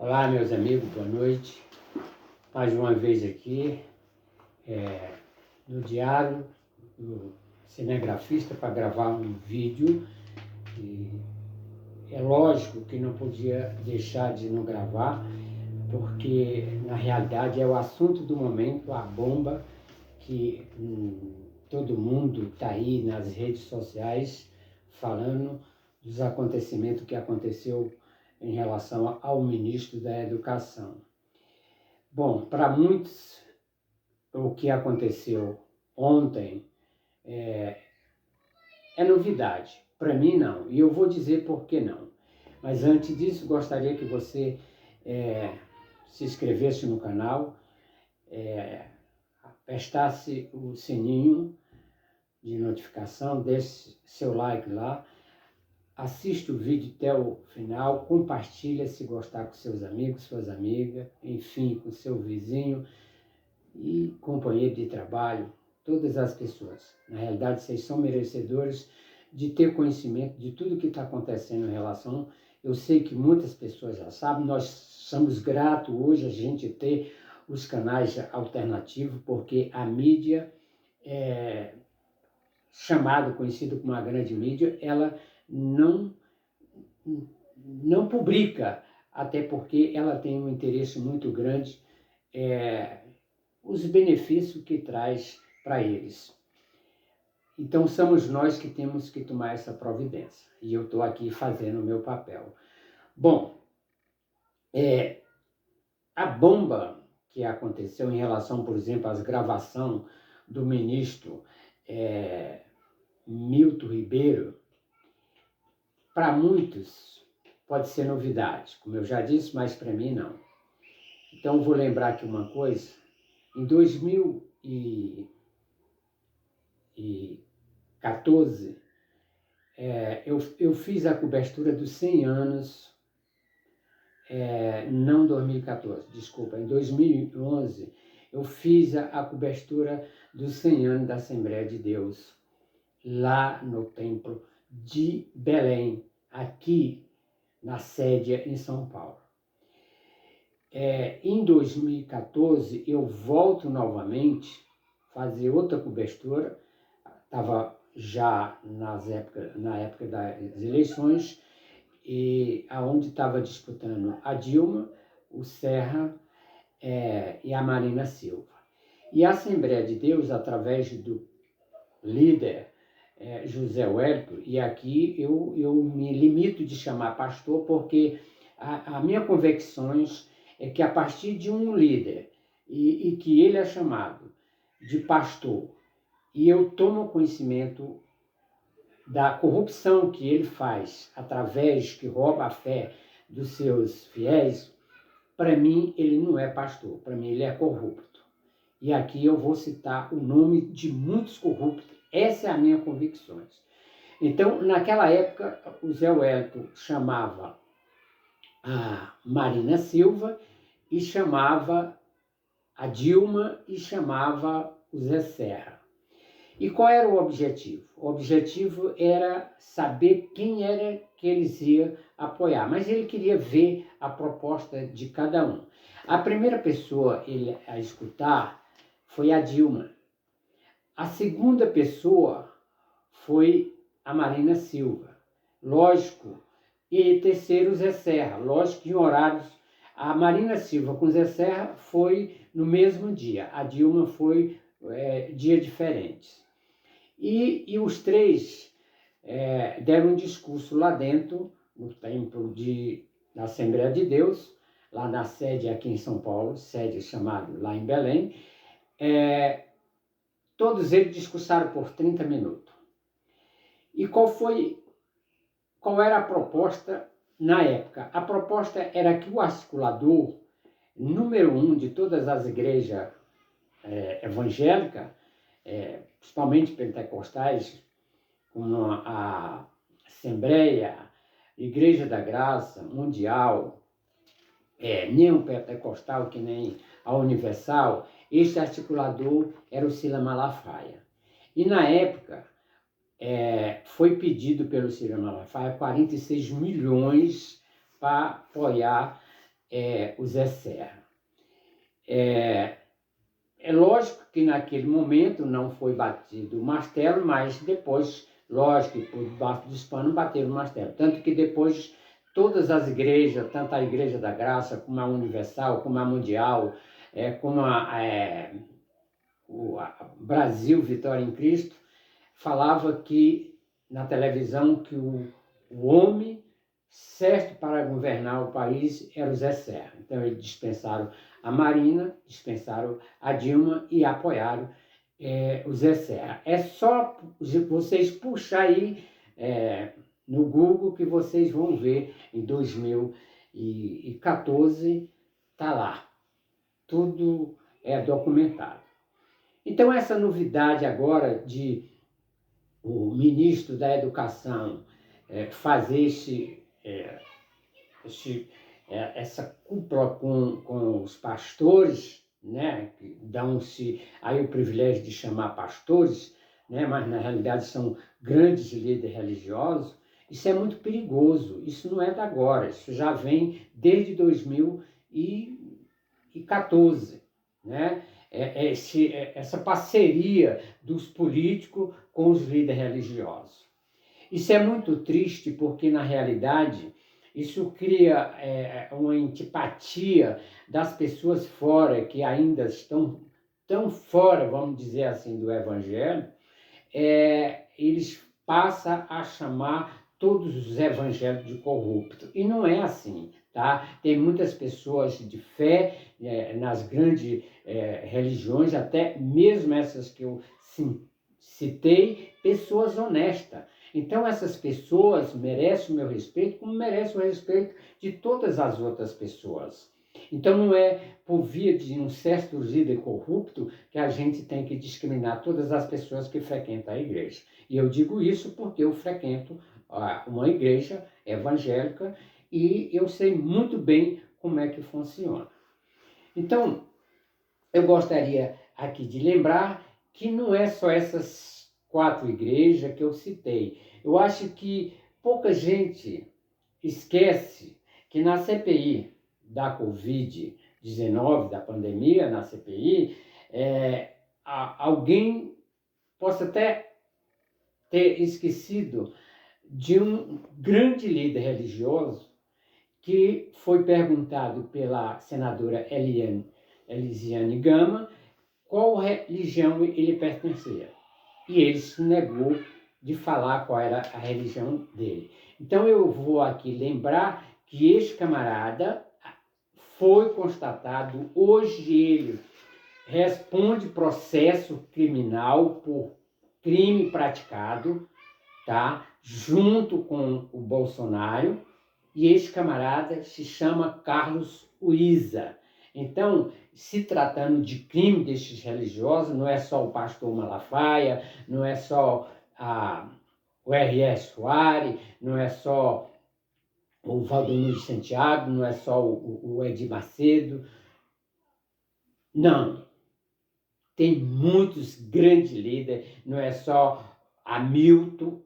Olá, meus amigos, boa noite. Mais uma vez aqui no Diário do Cinegrafista para gravar um vídeo. E é lógico que não podia deixar de não gravar, porque na realidade é o assunto do momento, a bomba que todo mundo está aí nas redes sociais falando dos acontecimentos que aconteceu em relação ao ministro da Educação. Bom, para muitos, o que aconteceu ontem é novidade. Para mim, não. E eu vou dizer por que não. Mas antes disso, gostaria que você se inscrevesse no canal, apertasse o sininho de notificação, deixe seu like lá, assiste o vídeo até o final, compartilha se gostar com seus amigos, suas amigas, enfim, com seu vizinho e companheiro de trabalho, todas as pessoas. Na realidade, vocês são merecedores de ter conhecimento de tudo que está acontecendo em relação. Eu sei que muitas pessoas já sabem, nós somos gratos hoje a gente ter os canais alternativos, porque a mídia chamada, conhecida como a grande mídia, ela não publica, até porque ela tem um interesse muito grande, os benefícios que traz para eles. Então somos nós que temos que tomar essa providência, e eu estou aqui fazendo o meu papel. Bom, a bomba que aconteceu em relação, por exemplo, às gravações do ministro Milton Ribeiro, para muitos pode ser novidade, como eu já disse, mas para mim não. Então vou lembrar aqui uma coisa. Em 2014, eu fiz a cobertura dos 100 anos, não 2014, desculpa, em 2011, eu fiz a cobertura dos 100 anos da Assembleia de Deus, lá no Templo de Belém, aqui na sede em São Paulo. Em 2014, eu volto novamente fazer outra cobertura, estava já na época das eleições, e aonde estava disputando a Dilma, o Serra e a Marina Silva. E a Assembleia de Deus, através do líder José Wellington, e aqui eu me limito de chamar pastor, porque a minha convicções é que a partir de um líder, e que ele é chamado de pastor, e eu tomo conhecimento da corrupção que ele faz, através que rouba a fé dos seus fiéis, para mim ele não é pastor, para mim ele é corrupto. E aqui eu vou citar o nome de muitos corruptos. Essa é a minha convicção. Então, naquela época, o Zé Wellington chamava a Marina Silva e chamava a Dilma e chamava o Zé Serra. E qual era o objetivo? O objetivo era saber quem era que eles iam apoiar, mas ele queria ver a proposta de cada um. A primeira pessoa a escutar foi a Dilma. A segunda pessoa foi a Marina Silva, lógico, e terceiro o Zé Serra, lógico que em horários. A Marina Silva com o Zé Serra foi no mesmo dia, a Dilma foi dia diferentes. E os três deram um discurso lá dentro, no templo da Assembleia de Deus, lá na sede aqui em São Paulo, sede chamada lá em Belém. Todos eles discursaram por 30 minutos. E qual era a proposta na época? A proposta era que o articulador número 1 de todas as igrejas evangélicas, principalmente pentecostais, como a Assembleia, Igreja da Graça Mundial, neopentecostal, que nem a Universal, este articulador era o Silas Malafaia. E na época, foi pedido pelo Silas Malafaia 46 milhões para apoiar o Zé Serra. É lógico que naquele momento não foi batido o martelo, mas depois, lógico que por debaixo dos panos bateram o martelo. Tanto que depois todas as igrejas, tanto a Igreja da Graça, como a Universal, como a Mundial, como a Brasil Vitória em Cristo, falava que na televisão que o homem certo para governar o país era o Zé Serra. Então eles dispensaram a Marina, dispensaram a Dilma e apoiaram o Zé Serra. É só vocês puxar aí no Google que vocês vão ver em 2014, está lá. Tudo é documentado. Então essa novidade agora de o ministro da Educação fazer essa cúpula com os pastores, né, que dão-se aí o privilégio de chamar pastores, né, mas na realidade são grandes líderes religiosos, isso é muito perigoso, isso não é de agora, isso já vem desde 2014, né? Essa parceria dos políticos com os líderes religiosos. Isso é muito triste porque, na realidade, isso cria uma antipatia das pessoas fora, que ainda estão tão fora, vamos dizer assim, do Evangelho, eles passam a chamar todos os evangélicos de corruptos. E não é assim, tá? Tem muitas pessoas de fé nas grandes religiões, até mesmo essas que eu citei, pessoas honestas. Então essas pessoas merecem o meu respeito, como merecem o respeito de todas as outras pessoas. Então não é por via de um certo líder corrupto que a gente tem que discriminar todas as pessoas que frequentam a igreja. E eu digo isso porque eu frequento uma igreja evangélica e eu sei muito bem como é que funciona. Então, eu gostaria aqui de lembrar que não é só essas 4 igrejas que eu citei. Eu acho que pouca gente esquece que na CPI da Covid-19, da pandemia, na CPI, alguém possa até ter esquecido de um grande líder religioso que foi perguntado pela senadora Elisiane Gama qual religião ele pertencia. E ele se negou de falar qual era a religião dele. Então eu vou aqui lembrar que este camarada foi constatado, hoje ele responde processo criminal por crime praticado, tá? Junto com o Bolsonaro, e este camarada se chama Carlos Uísa. Então, se tratando de crime destes religiosos, não é só o pastor Malafaia, não é só o R.S. Soares, não é só o Valdomiro de Santiago, não é só o Edir Macedo. Não. Tem muitos grandes líderes, não é só Milton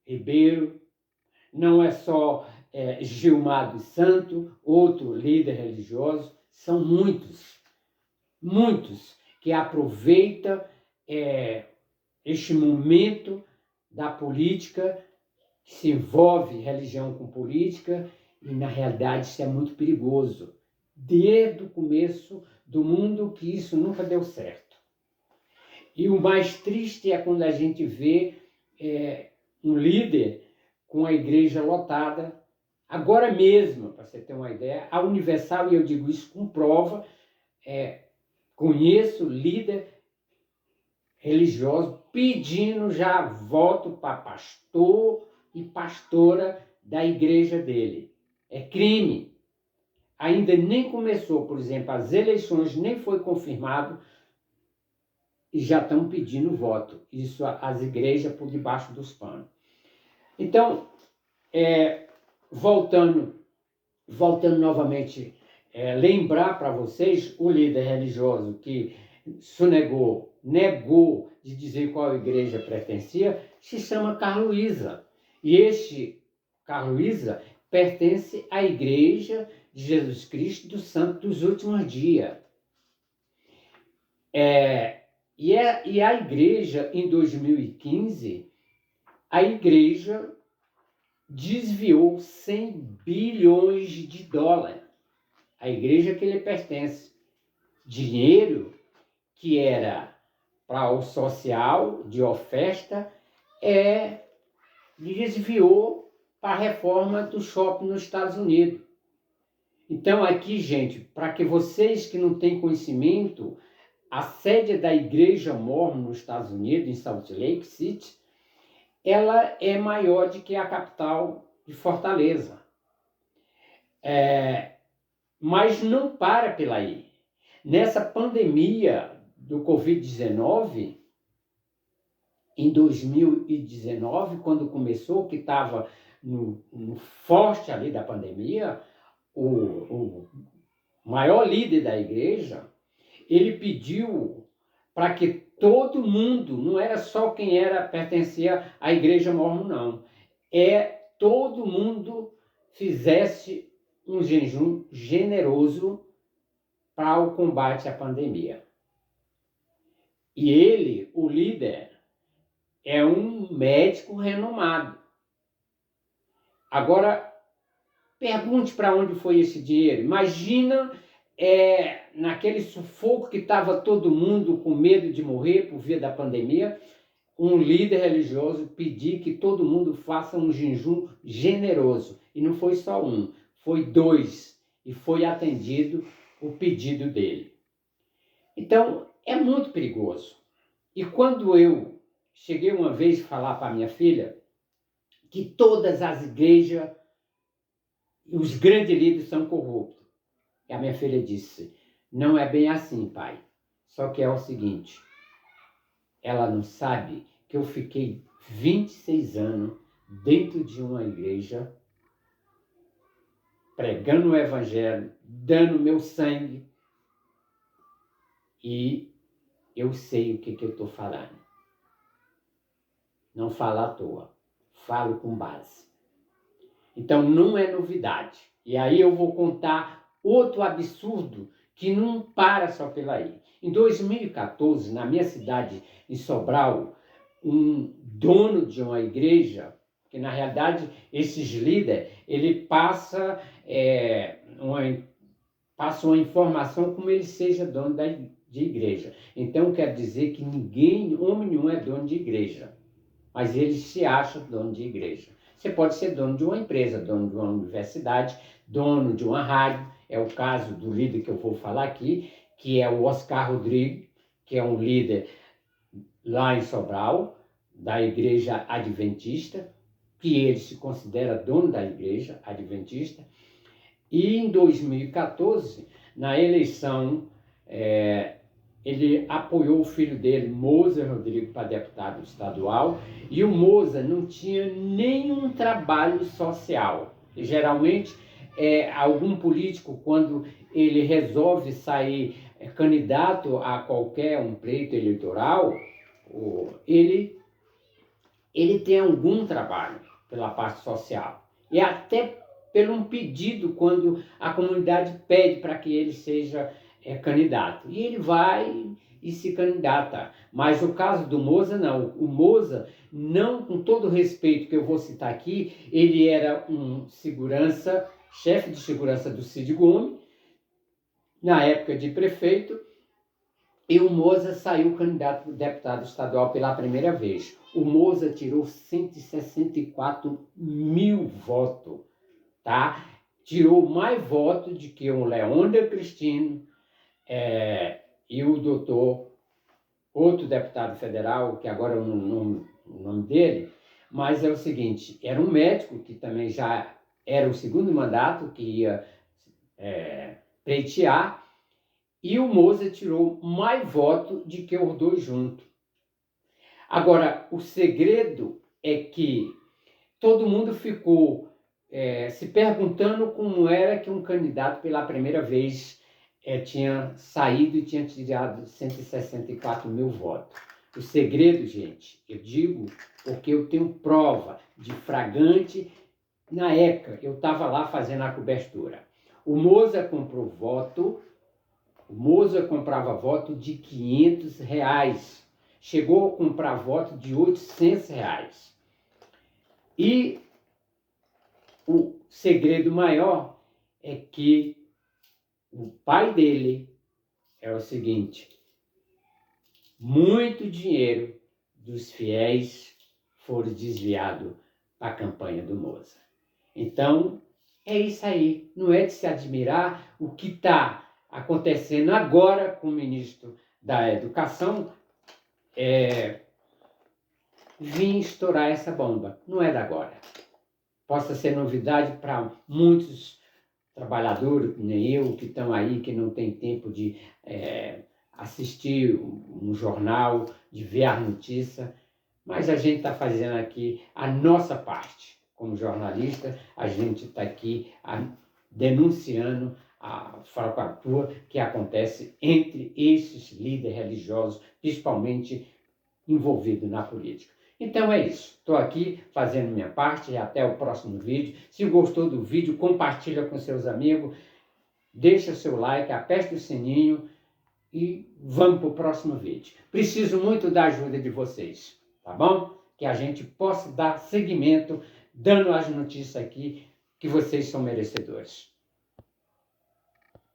Ribeiro, não é só Gilmar dos Santos, outro líder religioso, são muitos que aproveitam este momento da política, se envolve religião com política, e na realidade isso é muito perigoso. Desde o começo do mundo que isso nunca deu certo. E o mais triste é quando a gente vê um líder com a igreja lotada. Agora mesmo, para você ter uma ideia, a Universal, e eu digo isso com prova, conheço líder religioso pedindo já voto para pastor e pastora da igreja dele. É crime. Ainda nem começou, por exemplo, as eleições, nem foi confirmado, e já estão pedindo voto. Isso as igrejas por debaixo dos panos. Então, voltando novamente, lembrar para vocês, o líder religioso que negou de dizer qual igreja pertencia, se chama Carlos Uísa. E este Carlos Uísa pertence à Igreja de Jesus Cristo dos Santos dos Últimos Dias. E a igreja, em 2015, a igreja desviou 100 bilhões de dólares. A igreja que ele pertence. Dinheiro que era para o social, de oferta, desviou para a reforma do shopping nos Estados Unidos. Então aqui, gente, para que vocês que não têm conhecimento, a sede da Igreja Mormon nos Estados Unidos, em Salt Lake City, ela é maior do que a capital de Fortaleza. Mas não para pela aí. Nessa pandemia do Covid-19, em 2019, quando começou, que estava no forte ali da pandemia, o maior líder da igreja, ele pediu para que todo mundo, não era só quem pertencia à igreja mormon, não, todo mundo fizesse um jejum generoso para o combate à pandemia. E ele, o líder, é um médico renomado. Agora, pergunte para onde foi esse dinheiro. Imagina naquele sufoco que estava todo mundo com medo de morrer por via da pandemia, um líder religioso pedir que todo mundo faça um jejum generoso. E não foi só um, foi 2. E foi atendido o pedido dele. Então, é muito perigoso. E quando eu cheguei uma vez a falar para minha filha que todas as igrejas, os grandes líderes são corruptos. E a minha filha disse, não é bem assim, pai. Só que é o seguinte, ela não sabe que eu fiquei 26 anos dentro de uma igreja, pregando o evangelho, dando meu sangue, e eu sei o que eu estou falando. Não falo à toa, falo com base. Então não é novidade. E aí eu vou contar outro absurdo que não para só pela aí. Em 2014, na minha cidade, em Sobral, um dono de uma igreja, que na realidade esses líderes, ele passa uma informação como ele seja dono de igreja. Então quer dizer que homem nenhum é dono de igreja, mas ele se acha dono de igreja. Você pode ser dono de uma empresa, dono de uma universidade, dono de uma rádio. É o caso do líder que eu vou falar aqui, que é o Oscar Rodrigues, que é um líder lá em Sobral, da igreja adventista, que ele se considera dono da igreja adventista. E em 2014, na eleição, ele apoiou o filho dele, Moser Rodrigues, para deputado estadual, e o Moser não tinha nenhum trabalho social. E, geralmente, algum político, quando ele resolve sair candidato a qualquer pleito eleitoral, ele tem algum trabalho pela parte social. E até pelo um pedido, quando a comunidade pede para que ele seja candidato. E ele vai e se candidata. Mas o caso do Moser, não. O Moser, não, com todo o respeito que eu vou citar aqui, ele era um chefe de segurança do Cid Gomes, na época de prefeito, e o Moser saiu candidato a deputado estadual pela primeira vez. O Moser tirou 164 mil votos, tá? Tirou mais votos do que o Leônidas Cristino e o doutor, outro deputado federal, que agora eu não o nome dele, mas é o seguinte, era um médico que também já era o segundo mandato que ia pleitear, e o Moser tirou mais votos do que os dois juntos. Agora, o segredo é que todo mundo ficou se perguntando como era que um candidato pela primeira vez tinha saído e tinha tirado 164 mil votos. O segredo, gente, eu digo porque eu tenho prova de flagrante na época, eu estava lá fazendo a cobertura. O Moza comprou voto, o Moza comprava voto de R$ 500. Chegou a comprar voto de R$ 800. E o segredo maior é que o pai dele é o seguinte: muito dinheiro dos fiéis foram desviados para a campanha do Moza. Então, é isso aí. Não é de se admirar o que está acontecendo agora com o ministro da Educação, vir estourar essa bomba. Não é da agora. Possa ser novidade para muitos trabalhadores, nem eu, que estão aí, que não tem tempo de assistir um jornal, de ver a notícia, mas a gente está fazendo aqui a nossa parte. Como jornalista, a gente está aqui denunciando a falcatrua que acontece entre esses líderes religiosos, principalmente envolvidos na política. Então é isso. Estou aqui fazendo minha parte e até o próximo vídeo. Se gostou do vídeo, compartilha com seus amigos, deixa seu like, aperte o sininho e vamos para o próximo vídeo. Preciso muito da ajuda de vocês, tá bom? Que a gente possa dar seguimento, dando as notícias aqui que vocês são merecedores.